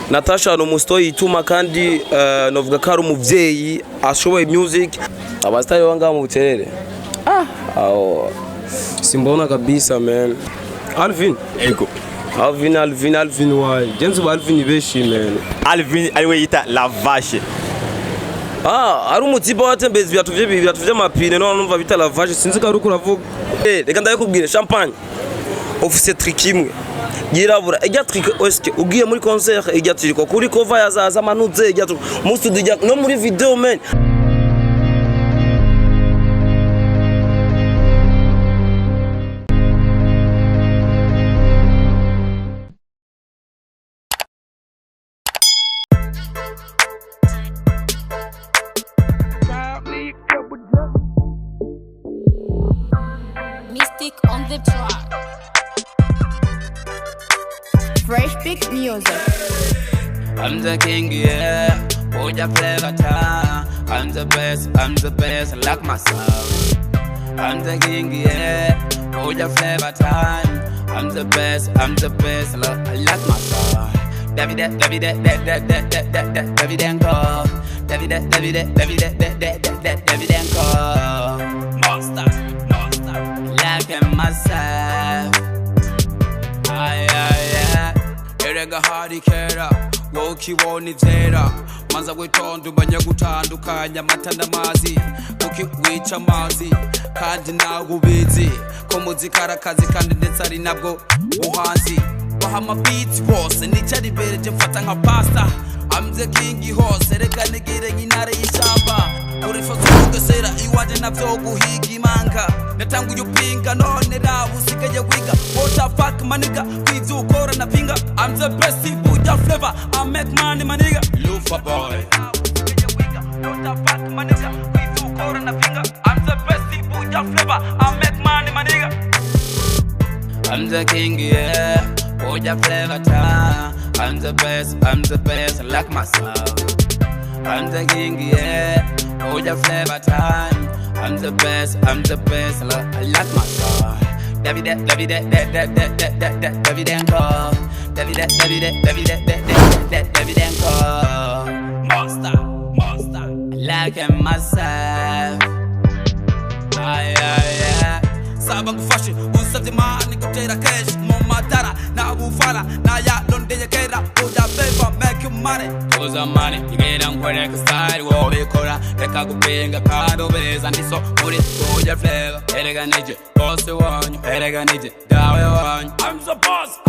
Natasha no mustoyi ituma kandi novuga ko ari umuvyeyi ashoboye music abastari wanga mu buterere simbona kabisa man. Alvin ego Alvin why jenzu Alvin beshi man. Alvin ariwe yita la vache ari umutiba watembeza byatu vy'amapine no numva bita la vache sinzi ko ari ukuravuga reka ndayikubwire champagne office trick imwe yirabura ejya trick oske ugiye muri concert ejya triko kuri cover yazaza manuze ejya mu studio no muri video man. Mystic on the track. Fresh big music. I'm the king, yeah. Put your flavor time. I'm the best, like myself. I'm the king, yeah. Put your flavor time. I'm the best, like myself. David Enko. David Enko. Monster. Like myself. Erega hari kera woki woni vyera manza gwitonda umanya gutandukanya amata n'amazi kuki wica amazi kandi nawe ubizi ko muzika arakazi kandi ndetse ari nabwo buhanzi baha amabiti bose nicari imbere je mfata nka pasta I'm the king hose reka nigire nk'intare y'ishyamba urifoza kugesera iwaje navyo guhiga imanga natanguye upinga none rabu usigaye wiga what the fuck maniga kwivyo ukora na pinga I'm the best with your flavor I make money maniga Lufa boy what the fuck maniga kwivyo ukora na pinga I'm the best with your flavor I make money maniga I'm the king yeah with your flavor time I'm the best like myself I'm the king yeah with your flavor time I'm the best like myself David Enko Monster like myself Saba kufashe usati mani kutera cash Momatara na bufala na ya londe yekera Uda paper make you money Kuza money Igera nkwereka style wo bikora Reka gupenga kado beza ndiso muri kuja flavor Erega nije boss wanyu Erega nije dawe wanyu I'm the boss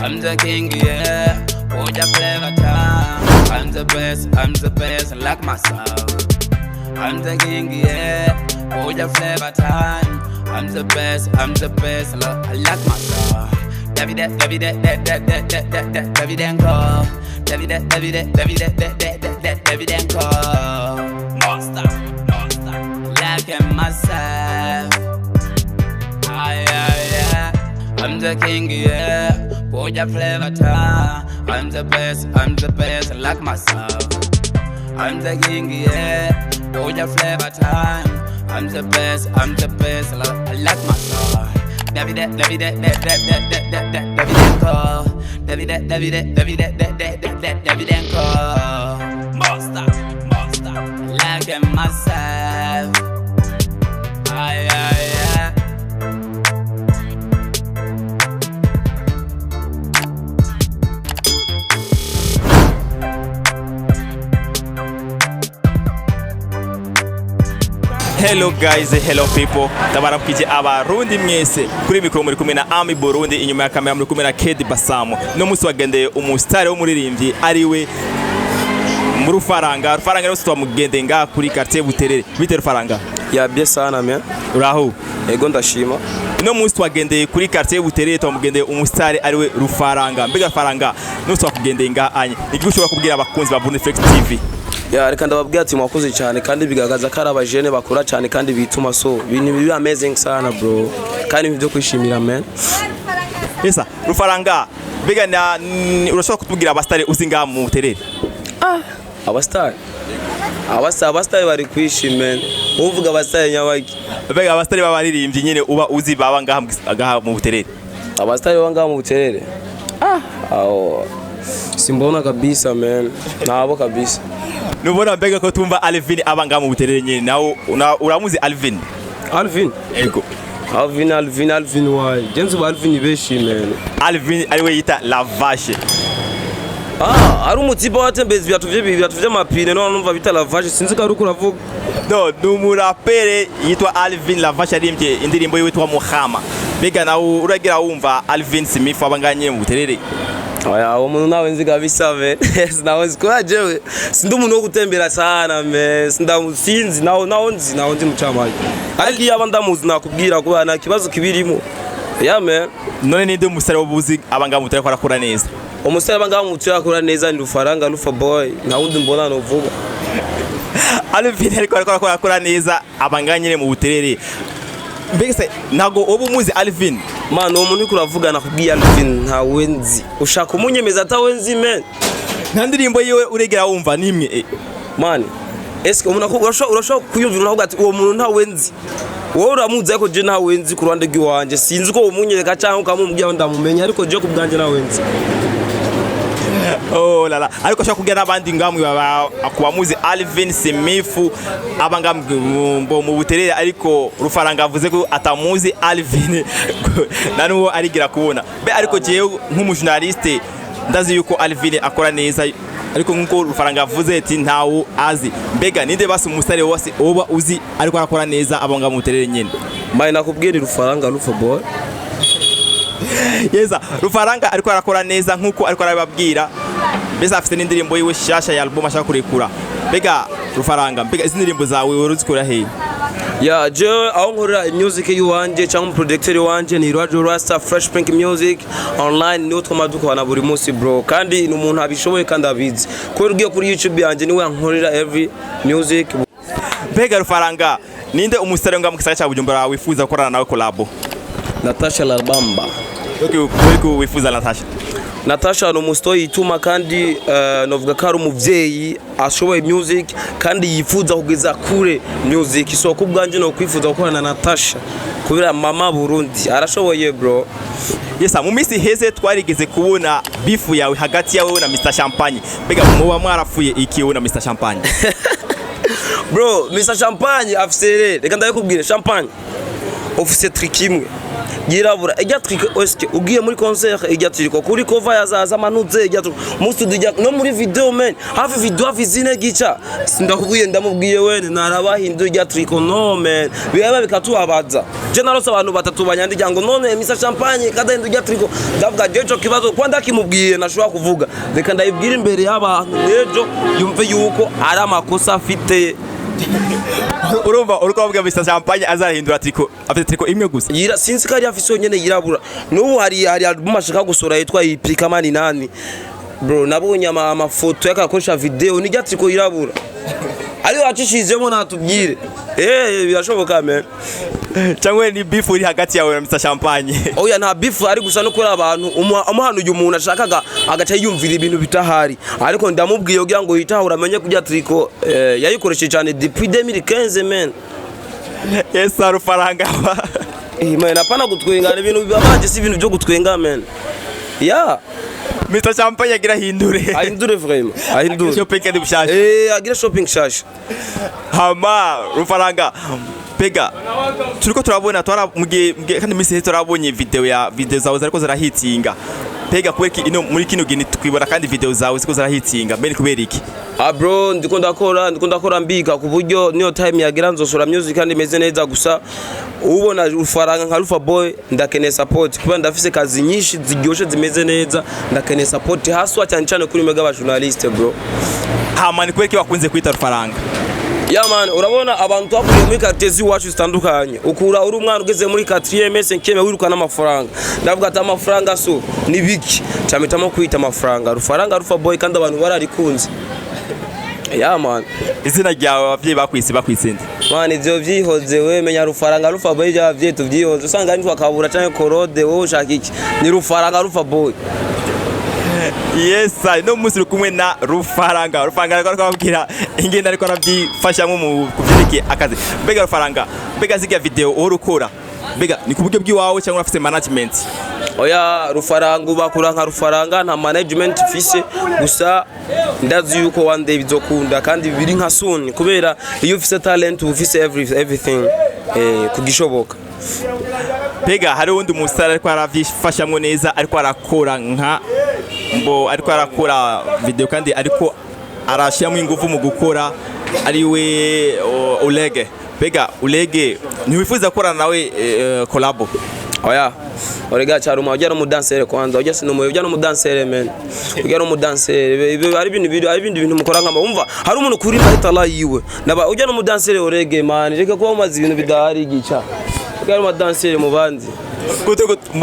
I'm the king, yeah. Put your flavor time. I'm the best, like myself. I'm the king, yeah. Put your flavor time. I'm the best, like myself. David Enko. David Enko. Monster. Like myself. I'm the king, yeah. Put your flavor time. I'm the best, like myself. I'm the king, yeah. Put your flavor time. I'm the best, like myself. David Enko. Monster. Like myself. Hello guys, hello people. Tabaramukije abarundi mwese. Kuri mikro muri kumwe na Ami Burundi, inyuma ya kamera muri kumwe na Kedi Basamo. No musi wagendeye umusitari wo muririmbyi ariwe Rufaranga. Rufaranga rero twamugendeye nga kuri quartier Buterere. Bite Rufaranga? Ya bien sana men. Uraho? Ego ndashima. No musi twagendeye kuri quartier Buterere twamugendeye umusitari ariwe Rufaranga. Mbega Rufaranga no twakugendeye nga anye. Iki ushobora kubwira abakunzi ba Burundi Flex TV? Ya reka ndababwira ati mwakoze cyane kandi bigaragaza ko ari abajene bakora cyane kandi bituma so ibintu bibi amazing sana bro kandi ibyo kwishimira man. Esa Rufaranga bega urashobora kutubwira abastari uzinga mu Buterere? Abastari abasitari bari kwishima uvuga abasitari nyabaki mbega abasitari babaririmbyi nyine uba uzi baba ngaha mu Buterere abasitari baba ngaha mu Buterere aho simbona kabisa man nabo kabisa nubona mbega ko tumva Alvin aba ngaha mu Buterere nyine nawe uramuzi Alvin ego Alvin wayi jenzi ba Alvin beshime Alvin ariwe yita la vache ari umutiba watembeza ibiratu vy'amapine no numva bita la vache sinzi ko ari ukuravuga no numurapere yitwa Alvin la vache arimbye indirimbo yitwa Muhama mbega nawe uragira wumva Alvin Smith abanganye mu Buterere oya uwo muntu nawe nzi kabisa me sinawe zikwajewe sindi umuntu wo gutembera sana me sinzi naho nzi mucamaye ariko iyo abandamuzi nakubwira kuba nta kibazo kibirimo ya me none ninde umusare w'ubuzi abanga mu Buterere akora neza umusare abanga mu Buterere akora neza ni Rufaranga Rufa boy nta wundi mbona no vuga Alvin ariko akora neza abanganye mu Buterere mbega se nago obu muzi Alvin man uwo muntu kuravuga nakubwiye Alvin nta wenzi ushaka umunyemeza atawenzi men nta ndirimbo yiwe uregera wumva nimwe man eske umuntu urashaka kuyumvira naho ati uwo muntu nta wenzi wowe uramuzi ariko je nta wenzi ku Rwanda rw'iwanje sinzi ko umunyereka cyangwa ukamubwira ndamumenya ariko je ku bwanje nta wenzi oh lala ariko shaka kugira nabandi ngamwe baba akubamuzi Alvin Smith abanga mu Buterere ariko Rufaranga avuze ko atamuzi Alvin nanuwo arigira kubona be ariko jewe nk'umujournaliste ndazi yuko Alvin akora neza ariko nkuko Rufaranga avuze ati ntawo azi mbega ninde basi umusare wose oba uzi ariko arakora neza abanga mu Buterere nyene mbaye nakubwira Rufaranga Rufa boy yeza Rufaranga ariko arakora neza nkuko ariko arababwira beza afite n'indirimbo yiwe shasha ya album ashaka kurekura mbega Rufaranga mbega izi ndirimbo zawe uruzikora he ya je aho nkorera music yuwanje cyangwa producteur wanje ni Radio Rasta Fresh Pink Music online niho twamadukana buri munsi bro kandi ni umuntu abishoboye kandi abizi ko rugiye kuri YouTube yanje niwe nkorera every music mbega Rufaranga ninde umusare nga mu gisagara cya Bujumbura wifuza gukorana nawe collab Natasha Larbamba Kweko wifuza Natasha no mustoyi ituma kandi novuga ko ari umuvyeyi ashoboye music kandi yifuza kugeza kure music so kubwanje no kwifuza gukorana na Natasha kubera mama Burundi arashoboye bro yesa mu misi heze twarigeze kubona bifu yawe hagati yawe na Mr Champagne mbega muba mwarafuye ikiwe na Mr Champagne bro Mr Champagne afisere reka ndakubwire Champagne office trick imwe yirabura ejya trick oske ugiye muri concert ejya triko kuri cover yazaza manuze ejya mu studio no muri video men hafi video afizine gica sindakubwiye ndamubwiye wene narabahinduye ejya triko no man biba bikatubabaza je narose abantu batatu banyandija ngo none Mr Champagne kadahinduye ejya triko ndavuga jejo kibazo kwanda kimubwiye nashobora kuvuga reka ndayibwira imbere y'abantu ejo yumve yuko ari amakosa afite urumva urukobwa Mr Champagne azahindura triko afite triko imwe gusa yira sinzi kari afise yonyene yirabura n'ubu hari album ashaka gusora yitwa Iplika mani nani bro nabonye amafoto yakakoresha video nijya triko yirabura ariyo acishizemo natubwire birashoboka me cyangwa ni beef uri hagati yawe na Mr Champagne oya nta beef ari gusa no kuri abantu umuhanuye umuntu ashakaga agaca yumvira ibintu bitahari ariko ndamubwiye kugira ngo yitahura amenye kujya triko yayikoresheje cyane depuis 2015 men yes Rufaranga man apana gutwengana ibintu bibabaje si ibintu byo gutwenga men ya Mr Champagne agira ahindure vraiment ahindure shopping kandi bushasha agira shopping shasha hama Rufaranga pega turiko turabona twaramugiye kandi misi turabonye video zawe zariko zarahitinga pega kweki ino muri kino gini twibona kandi video zawe ziko zarahitinga mbere kubera iki bro ndiko ndakora mbika ku buryo niyo time yagira nzosora music kandi meze neza gusa ubona Rufaranga nka Rufa boy ndakeneye support kuba ndafise kazi nyinshi zigyoshe zimeze neza ndakeneye support haswa cyane kuri mega ba journaliste bro hama ni kweki wakunze kwita Rufaranga ya man urabona abantu twakuriye muri quartier wacu zitandukanye ukura uri umwana ugeze muri 4e 5e wirukana amafaranga ndavuga ati amafaranga so ni biki cyamitamo kwita amafaranga Rufaranga Rufa boy kandi abantu bararikunze ya man izina ryawe abavyeyi bakwisinde man ivyo vyihoze we menya Rufaranga Rufa boy abavyeyi tuvyihoze usanga ari twakabura cyane korode wowe ushaka iki ni Rufaranga Rufa boy Yes, no musi uri kumwe na Rufaranga. Rufaranga ariko arababwira ingenda ariko arabyifashamo mu kuvyereke akazi. Mbega Rufaranga, mbega ziga video urukora. Mbega ni ku buryo bw'iwawe cyangwa urafite management? Oya, Rufaranga ubakura nka Rufaranga nta management fise, gusa ndazi yuko one day bizokunda kandi biri nka soon, kubera iyo ufise talent ufise everything kugishoboka. Mbega hari wundi musara ariko aravyifashamo neza, ariko arakora nka ariko arakora video kandi ariko arashiramo ingufu mu gukora, ari we Ulege. Mbega Ulege ntiwifuza gukora nawe collabo? Oya, orega cyaruma ujya no mu dansere kwanza, ujya sinomoye ujya no mu dansere men. Ujya no mu dansere ari ibintu mukora nkama umva, hari umuntu kuri mahitala yiwe. Naba ujya no mu dansere Orege man, reka kuba umaze ibintu bidahari gica. Ujya no mu dansere mu bandi.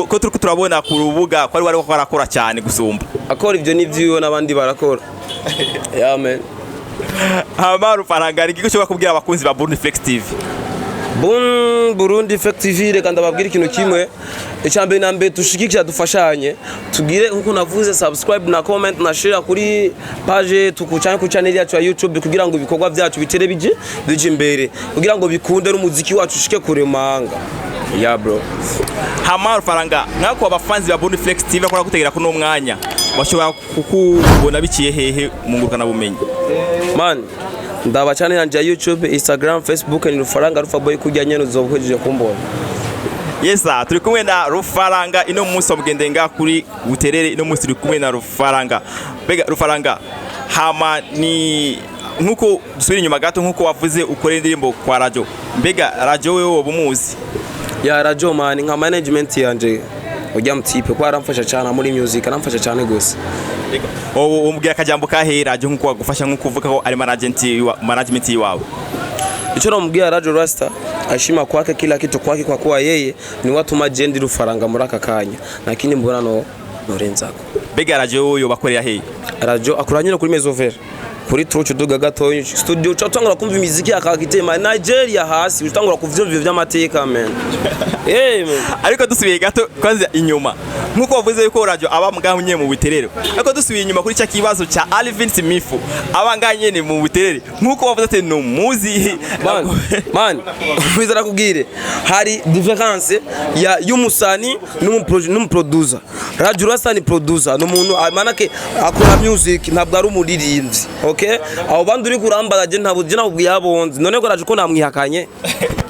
Ko turi turabona ku rubuga ko ari wari warakora cyane gusumba. Akora ibyo nivyo n'abandi barakora. Yeah man. Rufaranga ari giko kubwira abakunzi ba Burundi Flex TV. Burundi Flex TV reka ndababwira ikintu kimwe, icyambere nambe tushigikira dufashanye, tugire nkuko navuze subscribe na comment na share kuri page tukucanye ku channel yacu ya YouTube, kugira ngo ibikorwa byacu bitere bije imbere, kugira ngo bikunde n'umuziki wacu ushike kure manga. Yeah bro. Rufaranga nako abafanzi ba Burundi Flex TV bakora gutegera kuno mwanya bashobora kukubona biciye hehe mu ngurukana bumenyi? Man, ndaba channel yanje ya YouTube, Instagram, Facebook ni Rufaranga Rufaboy kujya nyene uzobuhejeje kumbona. Yes, turi kumwe na Rufaranga ino munsi wamugendenga kuri Buterere, ino munsi turi kumwe na Rufaranga. Mbega Rufaranga, ni nkuko dusubira inyuma gato nkuko wavuze ukora indirimbo kwa radio. Mbega radio wewe wobumuzi? Ya radio man, nka management yanje ujya mutipe ko aramfasha cyane muri music, aramfasha cyane gose. Umbwira akajambo kahe radio nkuko wagufasha nkuko uvuga ko ari management yiwawe? Icho namubwira Radio Rasta ashima kwake kila kitu kwake, kwa kuwa yeye ni watu majendi Rufaranga muri aka kanya, lakini mbona no norenzako. Mbega radio yo bakorera hehe? Radio akuranyira kuri Mezover, kuri Trucho Duga gato studio cyatangura kumva imiziki akagitema Nigeria hasi, utangura kuvyo by'amateka man. Man. Ariko dusubiye gato kwanza inyuma nkuko wavuze yuko radio aba muganye mu Buterere, ariko dusubiye inyuma kuri cya kibazo cha Alvin Smith aba nganye mu Buterere nkuko wavuze ati no muzi man wizara kubwire hari difference ya y'umusani n'umuproducer. Radio Rasta ni producer n'umuntu manake akora music, ntabwo ari umuririmbyi. Okay, abo bandi uri kuramba je ntabwo je nabwiye abonzi, none ko radio ko namwihakanye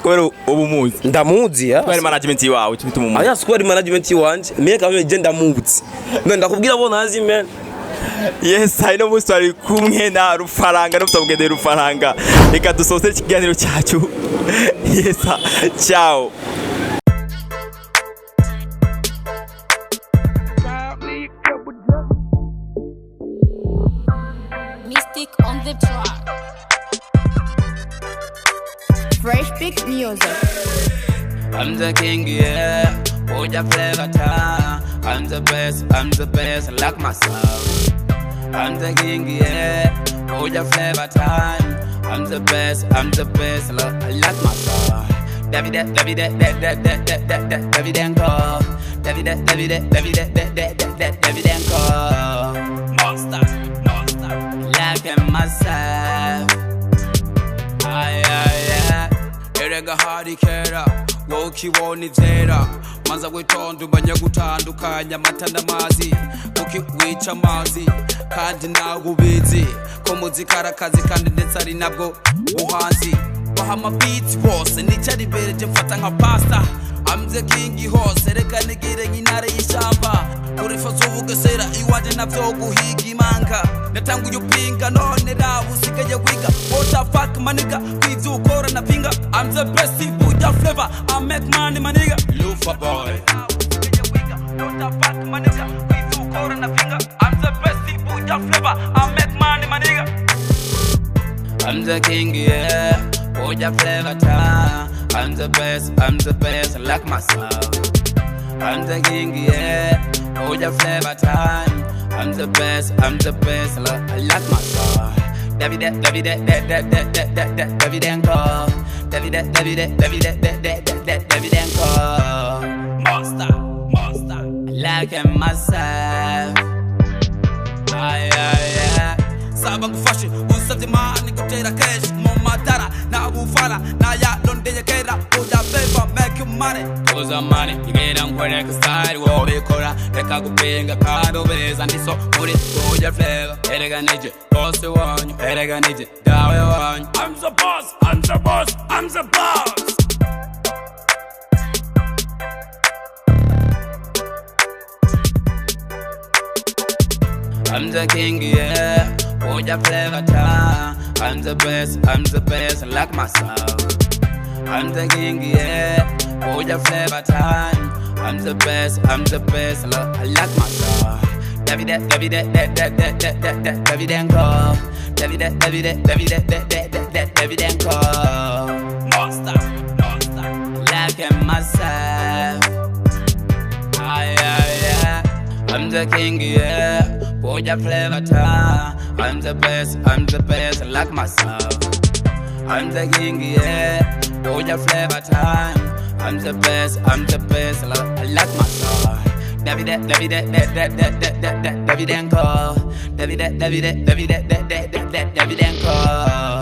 kubera ubumuzi. Ndamuzi ya kwari management yawe cyituma umuntu aya squad management wanje meka me je ndamuzi, none ndakubwira bo nazi man. Yes, I know most ari kumwe na Rufaranga n'utamugende Rufaranga. Reka dusose ikiganiro cyacu. Yes, ciao. Mystic on the track. Fresh Big Music. I'm the king, yeah. Put your flavor time. I'm the best, I like myself. I'm the king, yeah. Put your flavor time. I'm the best, I like myself. David Enko. David Enko. Monster. Like myself. Erega hari kera wokibona ivyera, manza gwitonda ubanya gutandukanya amata n'amazi, kuki wica amazi kandi nawe ubizi ko muzika arakazi kandi ndetse ari nabwo ubuhanzi. Bahama beats bose nicari imbere je mfata nka pasta. I'm the king hose, reka nigire nk'intare y'ishyamba, urifuza ubugesera iwaje navyo guhiga imanga. Natanguye upinga none rawe usigaye wiga, what the fuck maniga kwivyo ukora na pinga. I'm the best with your flavor, I make money maniga. Lufa boy, what the fuck maniga kwivyo ukora na pinga. I'm the best with your flavor, I make money maniga. I'm the king, yeah, put your flavor time. I'm the best, I like myself. I'm the king, yeah, put your flavor time. I'm the best, I like myself. David Enko. David Enko. Monster, I like myself. Saba ngufashe usavye mani kutera cash mo matara na bufala na ya londe yekera uda paper make money uza money igera ngwele ka style wo bikora reka kupinga kado beza ndiso muri uja flavor erega nije boss wanyu erega nije dawe wanyu I'm the boss I'm the boss I'm the boss I'm the king, yeah. Put your flavor down. I'm the best, I like myself. I'm the king, yeah. Put your flavor down. I'm the best, I like myself. David and go. David and go. Monster. Like myself. I'm the king, yeah. Put your flavor down. I'm the best, I like myself. I'm the king, yeah. Put your flavor down. I'm the best, I like myself. David and go. David and go.